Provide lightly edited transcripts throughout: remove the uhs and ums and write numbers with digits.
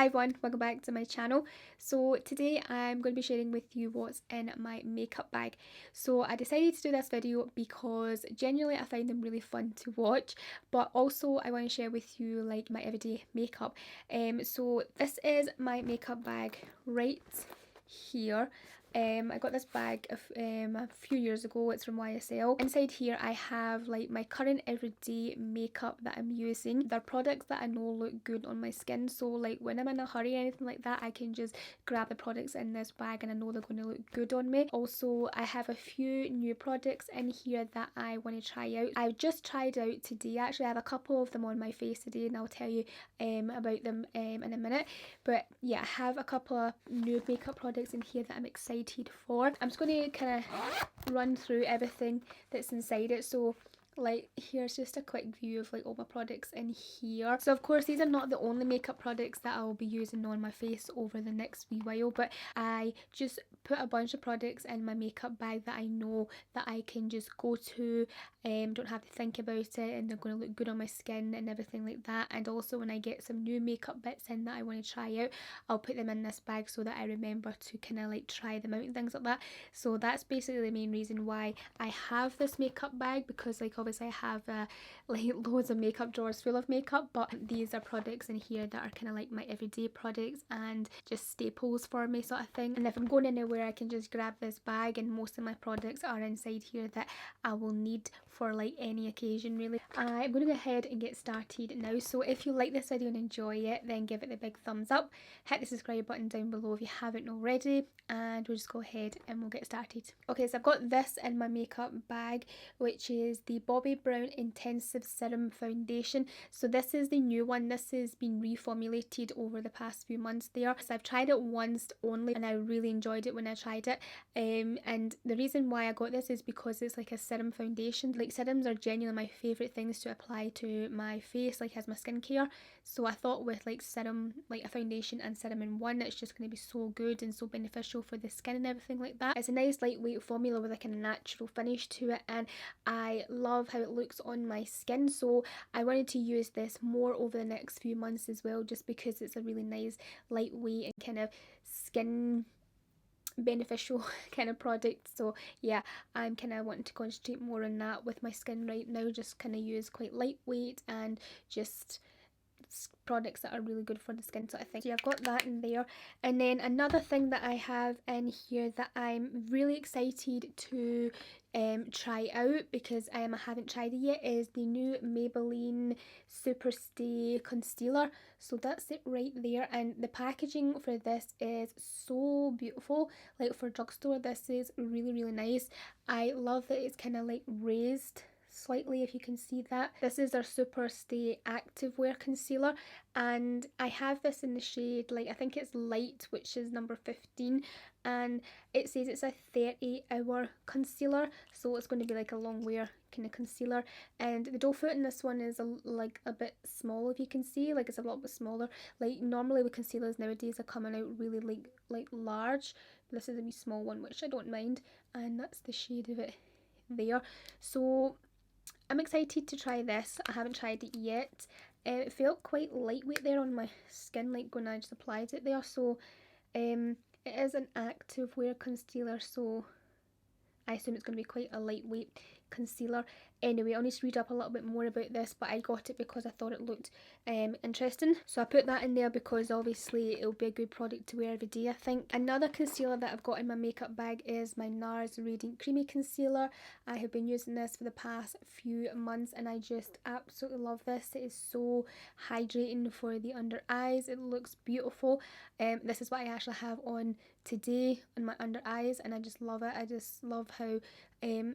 Hi everyone, welcome back to my channel. So today I'm going to be sharing with you what's in my makeup bag. So I decided to do this video because genuinely I find them really fun to watch, but also I want to share with you like my everyday makeup. So this is my makeup bag right here. I got this bag a few years ago. It's from YSL. Inside here I have like my current everyday makeup that I'm using. They're products that I know look good on my skin, so like when I'm in a hurry or anything like that, I can just grab the products in this bag and I know they're going to look good on me. Also, I have a few new products in here that I want to try out. I've just tried out today. Actually, I have a couple of them on my face today and I'll tell you about them in a minute. But yeah, I have a couple of new makeup products in here that I'm excited for. I'm just going to kind of run through everything that's inside it. So like here's just a quick view of like all my products in here. So of course these are not the only makeup products that I will be using on my face over the next wee while, but I just put a bunch of products in my makeup bag that I know that I can just go to, don't have to think about it, and they're going to look good on my skin and everything like that. And also when I get some new makeup bits in that I want to try out, I'll put them in this bag so that I remember to kind of like try them out and things like that. So that's basically the main reason why I have this makeup bag, because like obviously I have like loads of makeup drawers full of makeup, but these are products in here that are kind of like my everyday products and just staples for me sort of thing. And if I'm going anywhere I can just grab this bag, and most of my products are inside here that I will need for like any occasion really. I'm going to go ahead and get started now. So if you like this video and enjoy it, then give it the big thumbs up, hit the subscribe button down below if you haven't already, and we'll just go ahead and we'll get started. Okay, so I've got this in my makeup bag, which is the Bobbi Brown Intensive Serum Foundation. So this is the new one. This has been reformulated over the past few months there. So I've tried it once only and I really enjoyed it when I tried it. And the reason why I got this is because it's like a serum foundation. Like serums are genuinely my favourite things to apply to my face, like as my skincare. So I thought with like serum, like a foundation and serum in one, it's just going to be so good and so beneficial for the skin and everything like that. It's a nice lightweight formula with like a natural finish to it, and I love how it looks on my skin. So I wanted to use this more over the next few months as well, just because it's a really nice lightweight and kind of skin beneficial kind of product. So yeah, I'm kind of wanting to concentrate more on that with my skin right now, just kind of use quite lightweight and just products that are really good for the skin sort of thing. So I've got that in there. And then another thing that I have in here that I'm really excited to try out, because I haven't tried it yet, is the new Maybelline Super Stay Concealer. So that's it right there, and the packaging for this is so beautiful. Like for drugstore, this is really nice. I love that it's kind of like raised slightly, if you can see that. This is their Super Stay Activewear Concealer, and I have this in the shade, like I think it's light, which is number 15, and it says it's a 30-hour concealer, so it's going to be like a long wear kind of concealer. And the doe foot in this one is like a bit small, if you can see, like it's a lot bit smaller. Like normally with concealers nowadays are coming out really like large, but this is a wee small one, which I don't mind, and that's the shade of it there. So I'm excited to try this. I haven't tried it yet. It felt quite lightweight there on my skin, like when I just applied it there. So it is an active wear concealer, so I assume it's going to be quite a lightweight concealer. Anyway, I'll need to read up a little bit more about this, but I got it because I thought it looked interesting. So I put that in there because obviously it'll be a good product to wear every day, I think. Another concealer that I've got in my makeup bag is my NARS Radiant Creamy Concealer. I have been using this for the past few months and I just absolutely love this. It is so hydrating for the under eyes. It looks beautiful. This is what I actually have on today on my under eyes, and I just love it. I just love how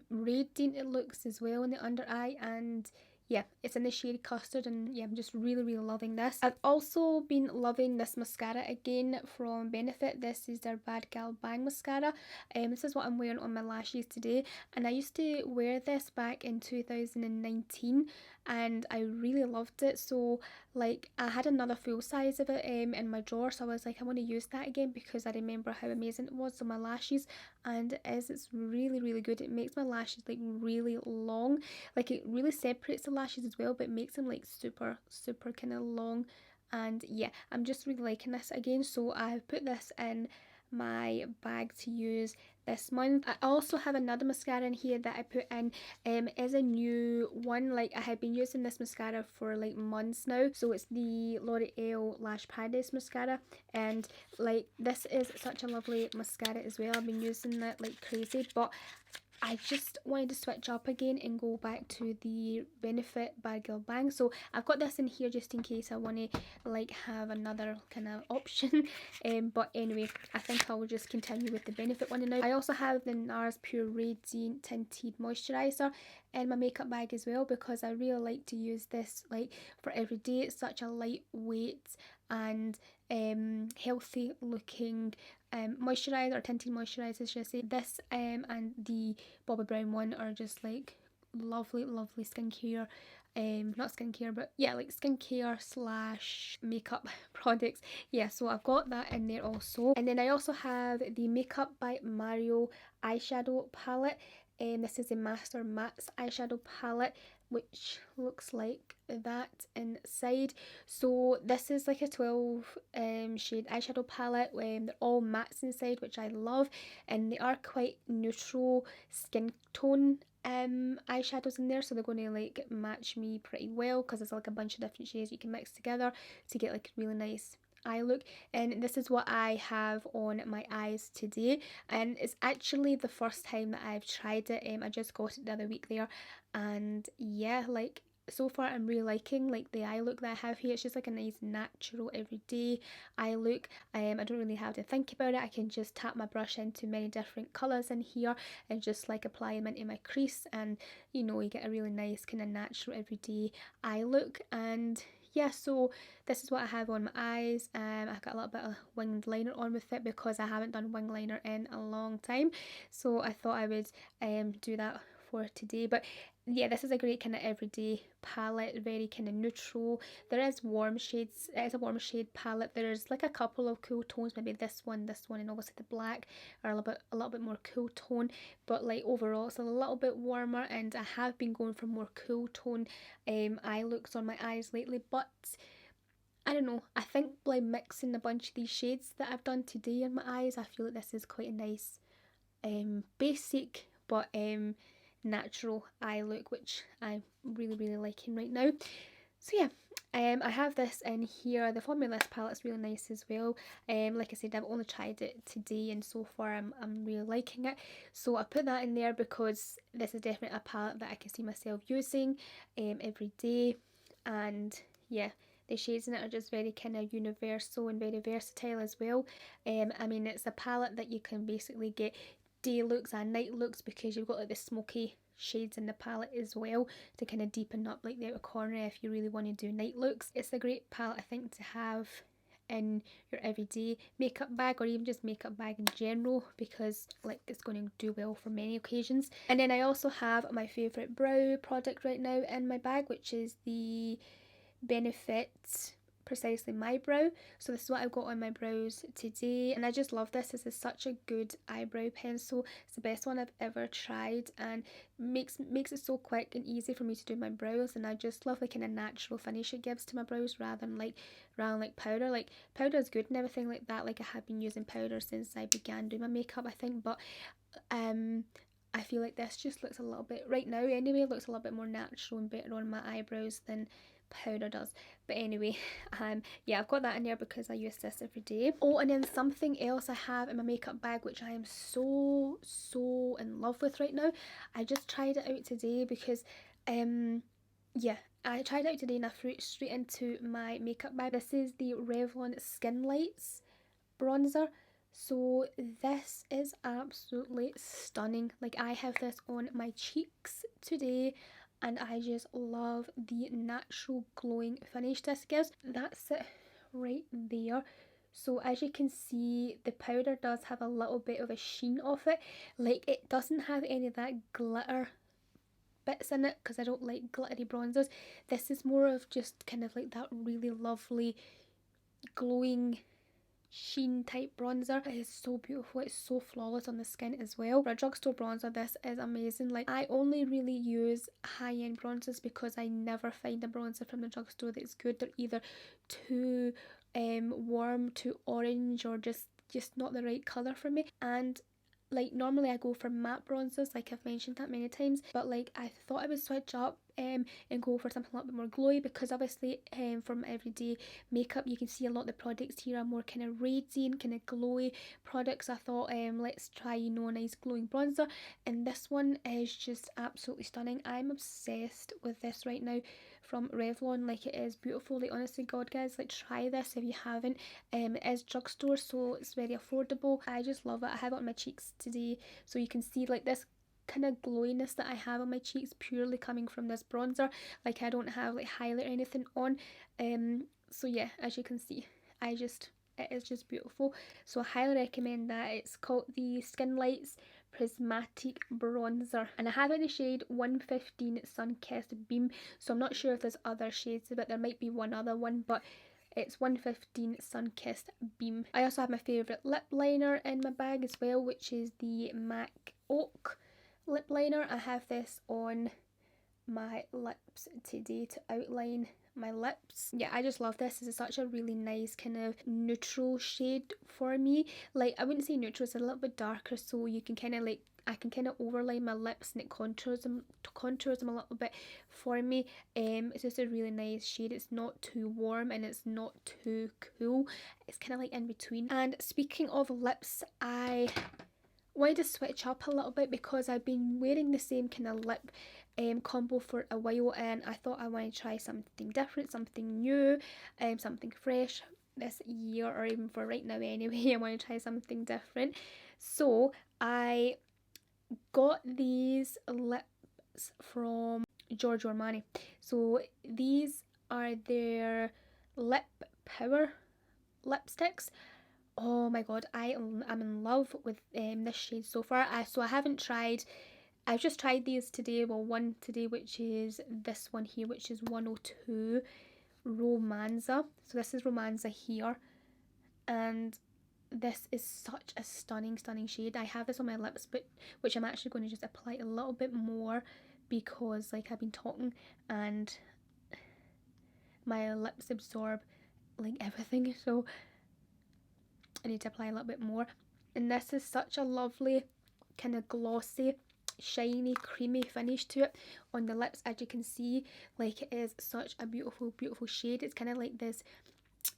radiant it looks as well in the under eye, and yeah, it's in the shade Custard, and yeah, I'm just really loving this. I've also been loving this mascara again from Benefit. This is their Bad Gal Bang mascara. This is what I'm wearing on my lashes today, and I used to wear this back in 2019 and I really loved it. So like I had another full size of it in my drawer, so I was like, I want to use that again because I remember how amazing it was on my lashes, and it's really good. It makes my lashes like really long, like it really separates the lashes as well, but it makes them like super kind of long And yeah, I'm just really liking this again, so I've put this in my bag to use this month. I also have another mascara in here that I put in, is a new one. Like, I have been using this mascara for like months now, so it's the L'Oreal Lash Paradise mascara, and like this is such a lovely mascara as well. I've been using that like crazy, but I just wanted to switch up again and go back to the Benefit by Girl Bang. So I've got this in here just in case I want to like have another kind of option. But anyway, I think I will just continue with the Benefit one now. I also have the NARS Pure Radiant Tinted Moisturiser in my makeup bag as well, because I really like to use this like for every day. It's such a lightweight and healthy looking moisturiser, or tinted moisturiser should I say. This and the Bobbi Brown one are just like lovely skincare, not skincare but yeah, like skincare slash makeup products. Yeah, so I've got that in there also. And then I also have the Makeup by Mario eyeshadow palette. This is a Master Mattes eyeshadow palette, which looks like that inside. So this is like a 12 shade eyeshadow palette. They're all mattes inside, which I love, and they are quite neutral skin tone eyeshadows in there, so they're going to like match me pretty well, because there's like a bunch of different shades you can mix together to get like a really nice eye look. And this is what I have on my eyes today, and it's actually the first time that I've tried it. I just got it the other week there, and yeah, like so far I'm really liking like the eye look that I have here. It's just like a nice natural everyday eye look. I don't really have to think about it. I can just tap my brush into many different colours in here and just like apply them into my crease, and you know, you get a really nice kind of natural everyday eye look. And yeah, so this is what I have on my eyes. I've got a little bit of winged liner on with it because I haven't done wing liner in a long time, so I thought I would do that for today. But yeah, this is a great kind of everyday palette, very kind of neutral. There is warm shades, it is a warm shade palette. There's like a couple of cool tones, maybe this one, and obviously the black are a little bit more cool tone, but like overall it's a little bit warmer, and I have been going for more cool tone eye looks on my eyes lately. But I don't know, I think like mixing a bunch of these shades that I've done today on my eyes, I feel like this is quite a nice basic but natural eye look, which I'm really liking right now. So yeah, I have this in here. The Formula palette's really nice as well. Like I said, I've only tried it today, and so far I'm really liking it. So I put that in there because this is definitely a palette that I can see myself using every day. And yeah, the shades in it are just very kind of universal and very versatile as well. I mean, it's a palette that you can basically get day looks and night looks, because you've got like the smoky shades in the palette as well to kind of deepen up like the outer corner if you really want to do night looks. It's a great palette I think to have in your everyday makeup bag, or even just makeup bag in general, because like it's going to do well for many occasions. And then I also have my favourite brow product right now in my bag, which is the Benefit Precisely My Brow. So this is what I've got on my brows today, and I just love this. This is such a good eyebrow pencil. It's the best one I've ever tried, and makes it so quick and easy for me to do my brows. And I just love the kind of natural finish it gives to my brows, rather than like powder. Like powder is good and everything like that. Like I have been using powder since I began doing my makeup, I think, but I feel like this just looks a little bit, right now anyway, looks a little bit more natural and better on my eyebrows than powder does. But anyway, yeah, I've got that in there because I use this every day. Oh, and then something else I have in my makeup bag, which I am so in love with right now. I just tried it out today because yeah, I tried it out today and I threw it straight into my makeup bag. This is the Revlon Skin Lights bronzer. So this is absolutely stunning. Like, I have this on my cheeks today, and I just love the natural glowing finish this gives. That's it right there. So as you can see, the powder does have a little bit of a sheen off it. Like, it doesn't have any of that glitter bits in it, because I don't like glittery bronzers. This is more of just kind of like that really lovely glowing sheen type bronzer. It is so beautiful, it's so flawless on the skin as well. For a drugstore bronzer, this is amazing. Like, I only really use high-end bronzers because I never find a bronzer from the drugstore that's good. They're either too warm, too orange, or just not the right colour for me. And like, normally I go for matte bronzers, like I've mentioned that many times, but like I thought I would switch up and go for something a little bit more glowy, because obviously from everyday makeup you can see a lot of the products here are more kind of radiant, kind of glowy products. I thought let's try, you know, a nice glowing bronzer, and this one is just absolutely stunning. I'm obsessed with this right now from Revlon. Like, it is beautiful. Like, honestly, God, guys, like, try this if you haven't. It is drugstore, so it's very affordable. I just love it. I have it on my cheeks today, so you can see like this kind of glowiness that I have on my cheeks purely coming from this bronzer. Like, I don't have like highlight or anything on. So yeah, as you can see, it is just beautiful. So I highly recommend that. It's called the Skin Lights Prismatic Bronzer, and I have it in the shade 115 Sun Kissed Beam. So I'm not sure if there's other shades, but there might be one other one, but it's 115 Sun Kissed Beam. I also have my favourite lip liner in my bag as well, which is the MAC Oak lip liner. I have this on my lips today to outline my lips. Yeah, I just love this. This is such a really nice kind of neutral shade for me. Like, I wouldn't say neutral, it's a little bit darker, so you can kind of like, I can kind of overline my lips and it contours them a little bit for me. It's just a really nice shade. It's not too warm and it's not too cool. It's kind of like in between. And speaking of lips, I wanted to switch up a little bit because I've been wearing the same kind of lip combo for a while, and I thought I wanted to try something different, something new, something fresh this year, or even for right now anyway. I want to try something different. So I got these lips from Giorgio Armani. So these are their lip power lipsticks. Oh my god, I'm in love with this shade so far. So I haven't tried, I've just tried these today. Well, one today, which is this one here, which is 102 Romanza. So this is Romanza here, and this is such a stunning shade. I have this on my lips, but which I'm actually going to just apply a little bit more because like I've been talking and my lips absorb like everything, so I need to apply a little bit more. And this is such a lovely kind of glossy, shiny, creamy finish to it on the lips. As you can see, like, it is such a beautiful shade. It's kind of like this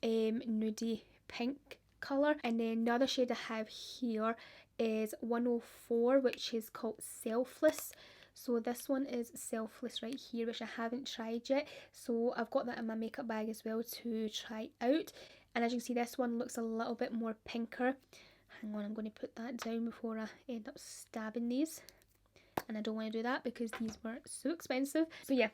nudie pink colour. And then the other shade I have here is 104, which is called Selfless. So this one is Selfless right here, which I haven't tried yet, so I've got that in my makeup bag as well to try out. And as you can see, this one looks a little bit more pinker. Hang on, I'm going to put that down before I end up stabbing these, and I don't want to do that because these were so expensive. So yeah,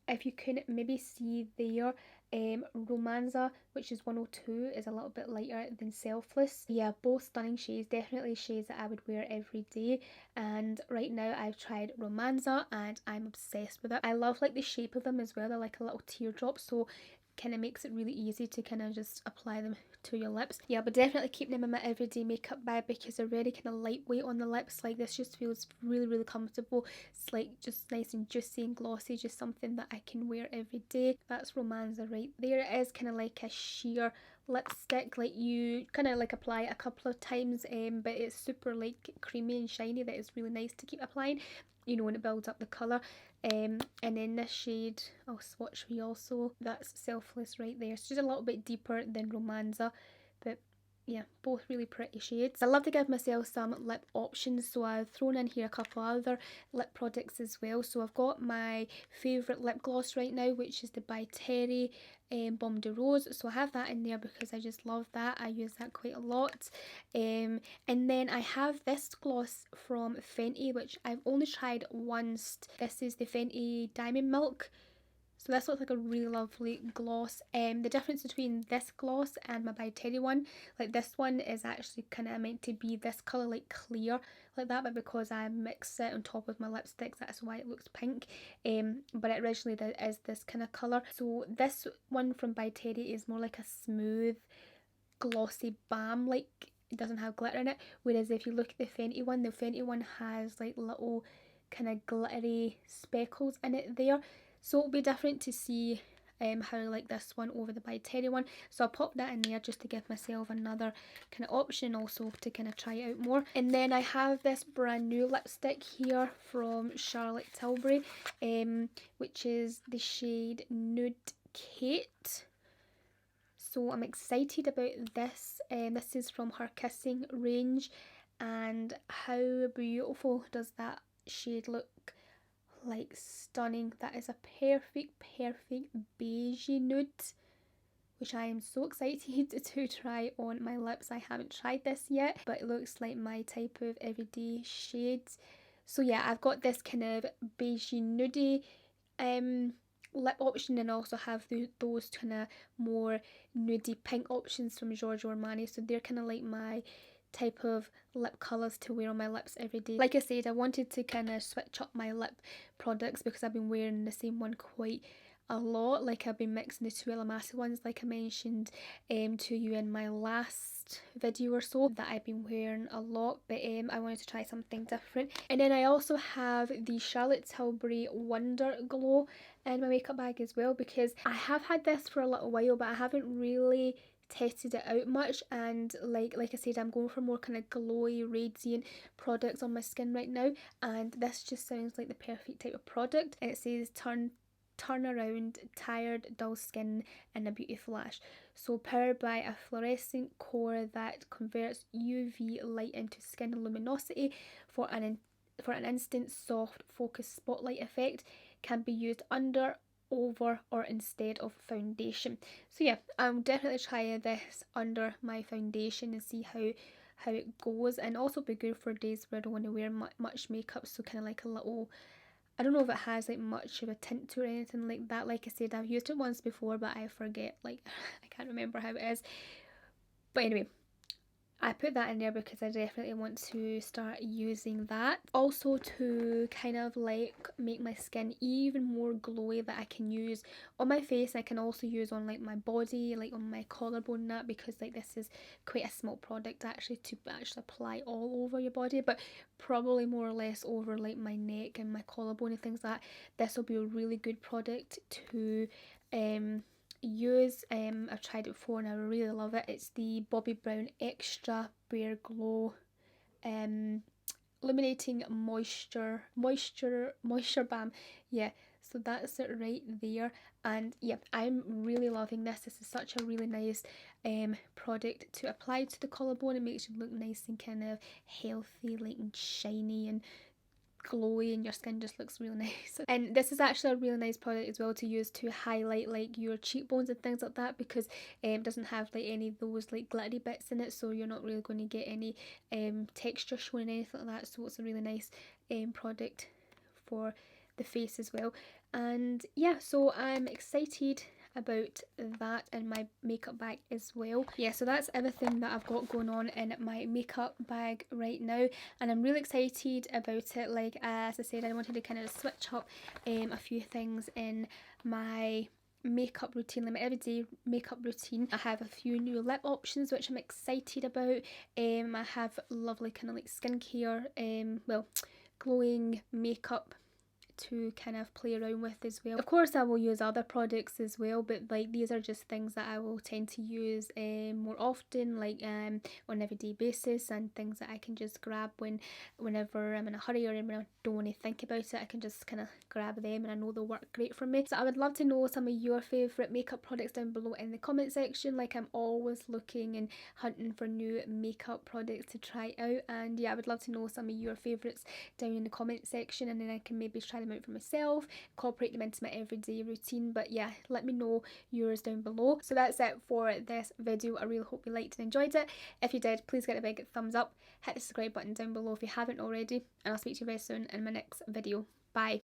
if you can maybe see there, Romanza, which is 102, is a little bit lighter than Selfless. Yeah, both stunning shades, definitely shades that I would wear every day. And right now I've tried Romanza and I'm obsessed with it. I love like the shape of them as well. They're like a little teardrop, so kind of makes it really easy to kind of just apply them to your lips. Yeah, but definitely keep them in my everyday makeup bag because they're very kind of lightweight on the lips. Like, this just feels really comfortable. It's like just nice and juicy and glossy, just something that I can wear every day. That's Romanza right there. It is kind of like a sheer lipstick, like you kind of like apply it a couple of times, but it's super like creamy and shiny that is really nice to keep applying, you know, when it builds up the colour. And then this shade I'll swatch for you also, that's Selfless right there. It's just a little bit deeper than Romanza, but yeah, both really pretty shades. I love to give myself some lip options, so I've thrown in here a couple other lip products as well. So I've got my favourite lip gloss right now, which is the By Terry Baume de Rose. So I have that in there because I just love that. I use that quite a lot. And then I have this gloss from Fenty, which I've only tried once. This is the Fenty Diamond Milk. So this looks like a really lovely gloss. The difference between this gloss and my By Terry one, like this one is actually kind of meant to be this colour, like clear like that, but because I mix it on top of my lipsticks, that's why it looks pink. But it originally is this kind of colour. So this one from By Terry is more like a smooth glossy balm, like it doesn't have glitter in it. Whereas if you look at the Fenty one has like little kind of glittery speckles in it there. So it'll be different to see how I like this one over the By Terry one. So I'll pop that in there just to give myself another kind of option, also to kind of try it out more. And then I have this brand new lipstick here from Charlotte Tilbury, which is the shade Nude Kate. So I'm excited about this. This is from her Kissing range, and how beautiful does that shade look? Like stunning. That is a perfect beige nude, which I am so excited to try on my lips. I haven't tried this yet, but it looks like my type of everyday shades. So yeah, I've got this kind of beige nudie lip option, and also have those kind of more nudie pink options from Giorgio Armani. So they're kind of like my type of lip colours to wear on my lips every day. Like I said, I wanted to kind of switch up my lip products because I've been wearing the same one quite a lot. Like I've been mixing the two Illamasqua ones, like I mentioned to you in my last video or so, that I've been wearing a lot, but I wanted to try something different. And then I also have the Charlotte Tilbury Wonder Glow in my makeup bag as well, because I have had this for a little while, but I haven't really tested it out much, and like I said, I'm going for more kind of glowy, radiant products on my skin right now, and this just sounds like the perfect type of product. And it says turn around tired dull skin in a beauty flash. So powered by a fluorescent core that converts UV light into skin luminosity for an instant soft focused spotlight effect, can be used under, over, or instead of foundation. So yeah, I'll definitely try this under my foundation and see how it goes, and also be good for days where I don't want to wear much makeup. So kind of like a little, I don't know if it has like much of a tint to it or anything like that. Like I said, I've used it once before, but I forget, like I can't remember how it is. But anyway, I put that in there because I definitely want to start using that. Also to kind of like make my skin even more glowy, that I can use on my face. I can also use on like my body, like on my collarbone and that, because like this is quite a small product actually to actually apply all over your body, but probably more or less over like my neck and my collarbone and things like that. This will be a really good product to use. I've tried it before and I really love it. It's the Bobbi Brown Extra Bare Glow illuminating moisture balm. Yeah, so that's it right there. And yeah, I'm really loving this. This is such a really nice product to apply to the collarbone. It makes you look nice and kind of healthy, like, and shiny and glowy, and your skin just looks really nice. And this is actually a really nice product as well to use to highlight like your cheekbones and things like that, because it doesn't have like any of those like glittery bits in it, so you're not really going to get any texture showing, anything like that. So it's a really nice product for the face as well. And yeah, so I'm excited about that in my makeup bag as well. Yeah, so that's everything that I've got going on in my makeup bag right now, and I'm really excited about it. Like as I said, I wanted to kind of switch up a few things in my makeup routine, like my everyday makeup routine. I have a few new lip options which I'm excited about. I have lovely kind of like skincare, well, glowing makeup to kind of play around with as well. Of course I will use other products as well, but like these are just things that I will tend to use more often, like on an everyday basis, and things that I can just grab whenever I'm in a hurry or when I don't want to think about it. I can just kind of grab them and I know they'll work great for me. So I would love to know some of your favourite makeup products down below in the comment section. Like I'm always looking and hunting for new makeup products to try out, and yeah, I would love to know some of your favourites down in the comment section, and then I can maybe try them out for myself, incorporate them into my everyday routine. But yeah, let me know yours down below. So that's it for this video. I really hope you liked and enjoyed it. If you did, please get a big thumbs up, hit the subscribe button down below if you haven't already, and I'll speak to you very soon in my next video. Bye.